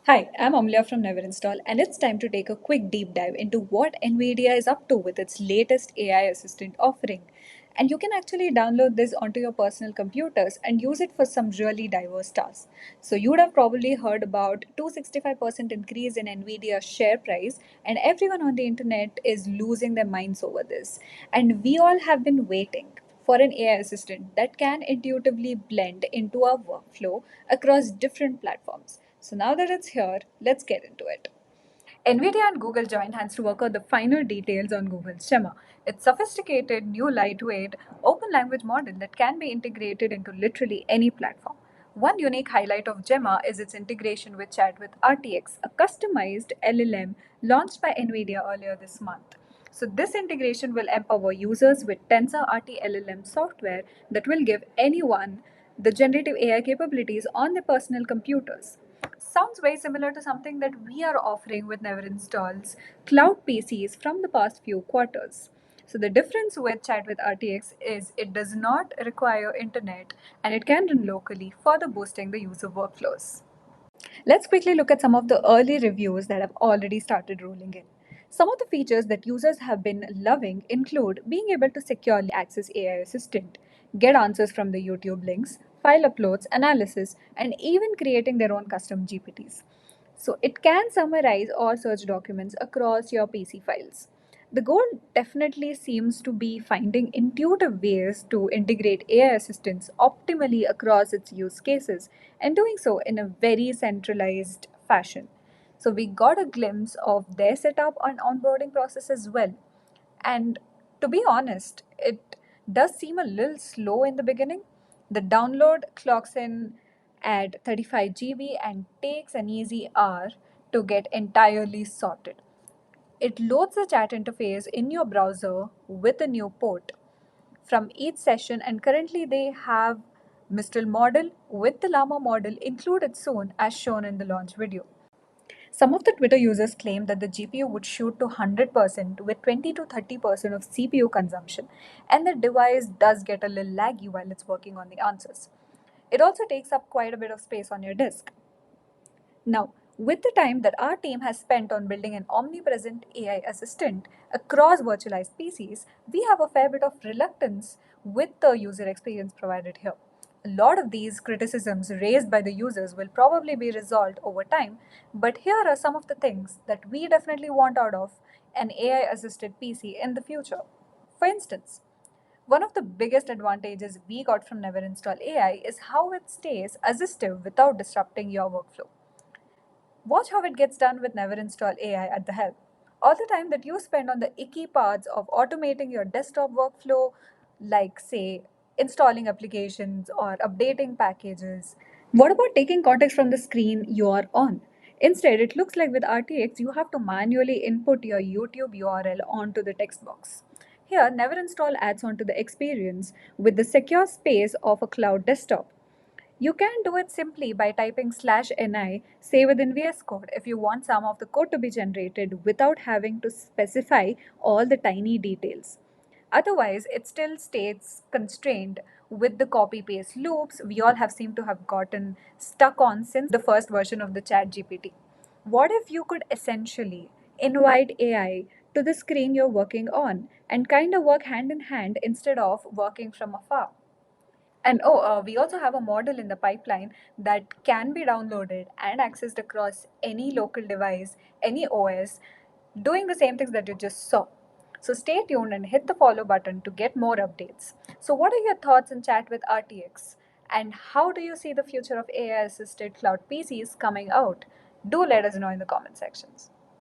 Hi, I'm Amlia from Neverinstall, and it's time to take a quick deep dive into what Nvidia is up to with its latest AI assistant offering. And you can actually download this onto your personal computers and use it for some really diverse tasks. So you would have probably heard about 265% increase in Nvidia's share price, and everyone on the internet is losing their minds over this. And we all have been waiting for an AI assistant that can intuitively blend into our workflow across different platforms. So now that it's here, let's get into it. NVIDIA and Google joined hands to work out the final details on Google's Gemma. It's sophisticated, new lightweight, open language model that can be integrated into literally any platform. One unique highlight of Gemma is its integration with chat with RTX, a customized LLM launched by NVIDIA earlier this month. So this integration will empower users with Tensor RT LLM software that will give anyone the generative AI capabilities on their personal computers. Sounds very similar to something that we are offering with Neverinstall's cloud PCs from the past few quarters. So the difference with Chat with RTX is it does not require internet and it can run locally, further boosting the user workflows. Let's quickly look at some of the early reviews that have already started rolling in. Some of the features that users have been loving include being able to securely access AI Assistant, get answers from the YouTube links, file uploads, analysis, and even creating their own custom GPTs. So it can summarize or search documents across your PC files. The goal definitely seems to be finding intuitive ways to integrate AI assistants optimally across its use cases and doing so in a very centralized fashion. So we got a glimpse of their setup and onboarding process as well. And to be honest, it does seem a little slow in the beginning. The download clocks in at 35 GB and takes an easy hour to get entirely sorted. It loads the chat interface in your browser with a new port from each session, and currently they have Mistral model with the Llama model included soon, as shown in the launch video. Some of the Twitter users claim that the GPU would shoot to 100% with 20 to 30% of CPU consumption, and the device does get a little laggy while it's working on the answers. It also takes up quite a bit of space on your disk. Now, with the time that our team has spent on building an omnipresent AI assistant across virtualized PCs, we have a fair bit of reluctance with the user experience provided here. A lot of these criticisms raised by the users will probably be resolved over time, but here are some of the things that we definitely want out of an AI assisted PC in the future. For instance, one of the biggest advantages we got from Neverinstall AI is how it stays assistive without disrupting your workflow. Watch how it gets done with Neverinstall AI at the help. All the time that you spend on the icky parts of automating your desktop workflow, like, say, installing applications or updating packages. What about taking context from the screen you are on? Instead, it looks like with RTX, you have to manually input your YouTube URL onto the text box. Here, Neverinstall adds on to the experience with the secure space of a cloud desktop. You can do it simply by typing /ni, say within VS Code, if you want some of the code to be generated without having to specify all the tiny details. Otherwise, it still stays constrained with the copy paste loops we all have seemed to have gotten stuck on since the first version of the chat GPT. What if you could essentially invite AI to the screen you're working on and kind of work hand in hand instead of working from afar? And we also have a model in the pipeline that can be downloaded and accessed across any local device, any OS, doing the same things that you just saw. So stay tuned and hit the follow button to get more updates. So, what are your thoughts in chat with RTX? And how do you see the future of AI assisted cloud PCs coming out? Do let us know in the comment sections.